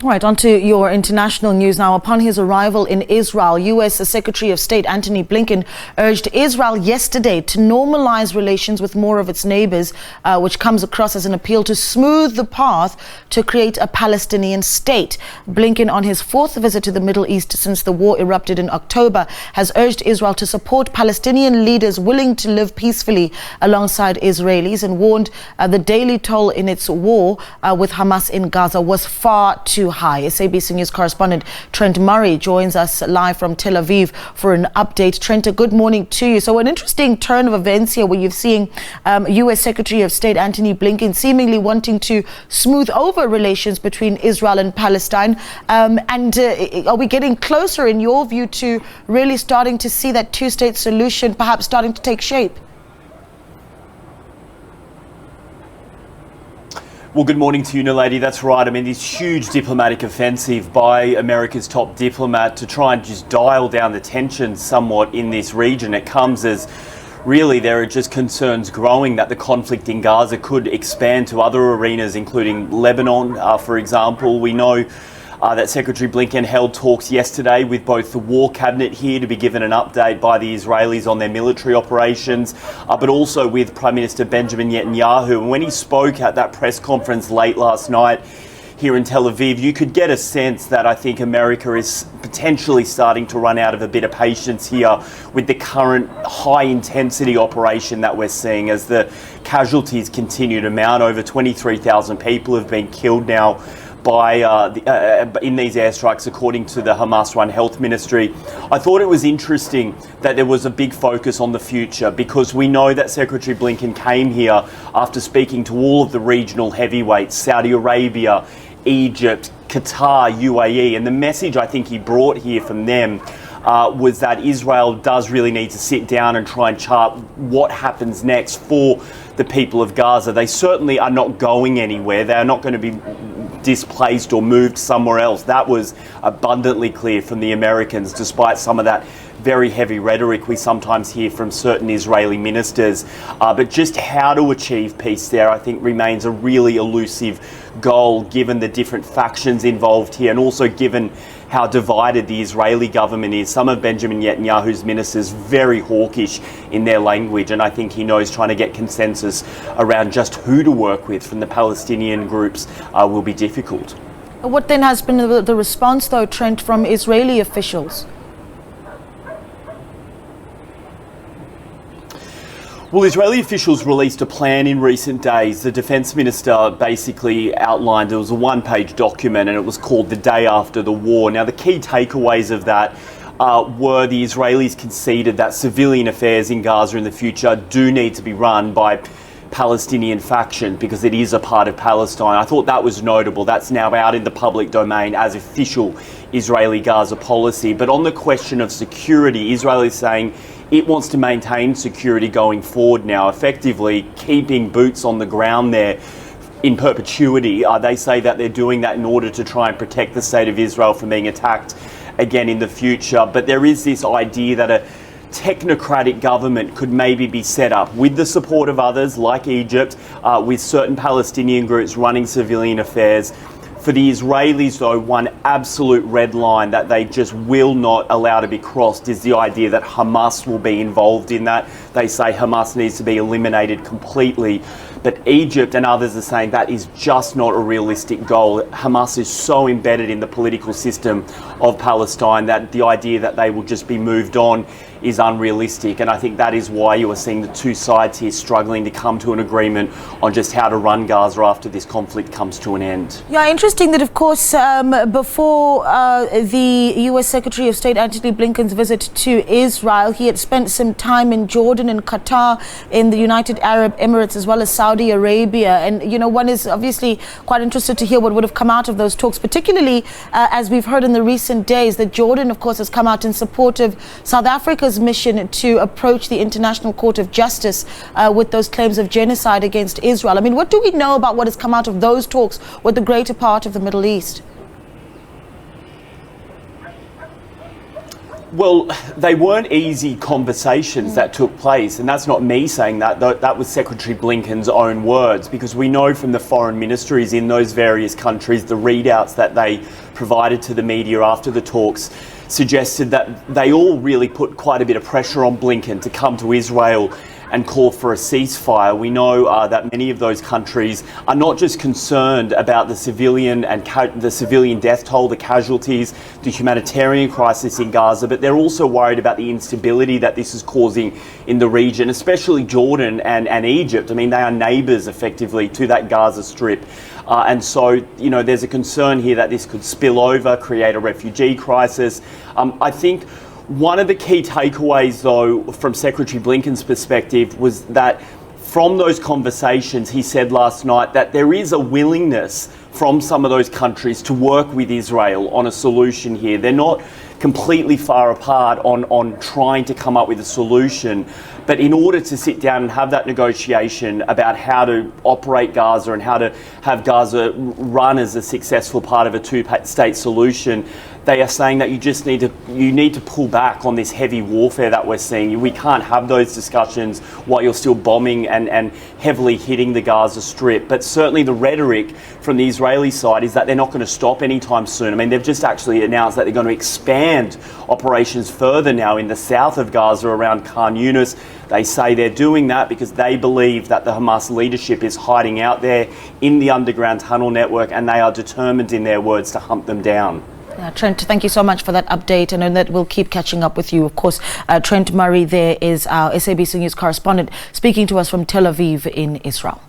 Right, on to your international news now. Upon his arrival in Israel, U.S. Secretary of State Antony Blinken urged Israel yesterday to normalize relations with more of its neighbours, which comes across as an appeal to smooth the path to create a Palestinian state. Blinken, on his fourth visit to the Middle East since the war erupted in October, has urged Israel to support Palestinian leaders willing to live peacefully alongside Israelis and warned the daily toll in its war with Hamas in Gaza was far too high. SABC News correspondent Trent Murray joins us live from Tel Aviv for an update. Trent, a good morning to you. So an interesting turn of events here where you've seen U.S. Secretary of State Antony Blinken seemingly wanting to smooth over relations between Israel and Palestine. Are we getting closer, in your view, to really starting to see that two-state solution perhaps starting to take shape? Well, good morning to you, Naledi. That's right. I mean, this huge diplomatic offensive by America's top diplomat to try and just dial down the tensions somewhat in this region. It comes as really there are just concerns growing that the conflict in Gaza could expand to other arenas, including Lebanon, for example. We know that Secretary Blinken held talks yesterday with both the War Cabinet here to be given an update by the Israelis on their military operations, but also with Prime Minister Benjamin Netanyahu. And when he spoke at that press conference late last night here in Tel Aviv, you could get a sense that I think America is potentially starting to run out of a bit of patience here with the current high-intensity operation that we're seeing as the casualties continue to mount. Over 23,000 people have been killed now in these airstrikes, according to the Hamas-run health ministry. I thought it was interesting that there was a big focus on the future, because we know that Secretary Blinken came here after speaking to all of the regional heavyweights, Saudi Arabia, Egypt, Qatar, UAE, and the message I think he brought here from them was that Israel does really need to sit down and try and chart what happens next for the people of Gaza. They certainly are not going anywhere. They are not going to be displaced or moved somewhere else. That was abundantly clear from the Americans, despite some of that very heavy rhetoric we sometimes hear from certain Israeli ministers. But just how to achieve peace there, I think, remains a really elusive goal, given the different factions involved here, and also given how divided the Israeli government is. Some of Benjamin Netanyahu's ministers very hawkish in their language, and I think he knows trying to get consensus around just who to work with from the Palestinian groups will be difficult. What then has been the response, though, Trent, from Israeli officials? Well, Israeli officials released a plan in recent days. The defence minister basically outlined, it was a one-page document, and it was called The Day After the War. Now, the key takeaways of that were the Israelis conceded that civilian affairs in Gaza in the future do need to be run by Palestinian faction, because it is a part of Palestine. I thought that was notable. That's now out in the public domain as official Israeli Gaza policy. But on the question of security, Israel is saying it wants to maintain security going forward now, effectively keeping boots on the ground there in perpetuity. They say that they're doing that in order to try and protect the state of Israel from being attacked again in the future. But there is this idea that a technocratic government could maybe be set up with the support of others like Egypt, with certain Palestinian groups running civilian affairs. For the Israelis, though, one absolute red line that they just will not allow to be crossed is the idea that Hamas will be involved in that. They say Hamas needs to be eliminated completely. But Egypt and others are saying that is just not a realistic goal. Hamas is so embedded in the political system of Palestine that the idea that they will just be moved on is unrealistic. And I think that is why you are seeing the two sides here struggling to come to an agreement on just how to run Gaza after this conflict comes to an end. Yeah, interesting that, of course, before the U.S. Secretary of State Antony Blinken's visit to Israel, he had spent some time in Jordan and Qatar, in the United Arab Emirates, as well as Saudi Arabia. And, you know, one is obviously quite interested to hear what would have come out of those talks, particularly as we've heard in the recent days that Jordan, of course, has come out in support of South Africa's mission to approach the International Court of Justice with those claims of genocide against Israel. I mean, what do we know about what has come out of those talks with the greater part of the Middle East? Well, they weren't easy conversations that took place, and that's not me saying that. That was Secretary Blinken's own words, because we know from the foreign ministries in those various countries, the readouts that they provided to the media after the talks suggested that they all really put quite a bit of pressure on Blinken to come to Israel and call for a ceasefire. We know that many of those countries are not just concerned about the civilian and the civilian death toll, the casualties, the humanitarian crisis in Gaza, but they're also worried about the instability that this is causing in the region, especially Jordan and Egypt. I mean, they are neighbours effectively to that Gaza Strip. And so, you know, there's a concern here that this could spill over, create a refugee crisis. I think one of the key takeaways, though, from Secretary Blinken's perspective was that from those conversations, he said last night that there is a willingness from some of those countries to work with Israel on a solution here. They're not completely far apart on trying to come up with a solution. But in order to sit down and have that negotiation about how to operate Gaza and how to have Gaza run as a successful part of a two-state solution, they are saying that you need to pull back on this heavy warfare that we're seeing. We can't have those discussions while you're still bombing and heavily hitting the Gaza Strip. But certainly the rhetoric from the Israeli side is that they're not going to stop anytime soon. I mean, they've just actually announced that they're going to expand operations further now in the south of Gaza around Khan Yunis. They say they're doing that because they believe that the Hamas leadership is hiding out there in the underground tunnel network, and they are determined, in their words, to hunt them down. Trent, thank you so much for that update, and that we'll keep catching up with you. Of course, Trent Murray there is our SABC News correspondent speaking to us from Tel Aviv in Israel.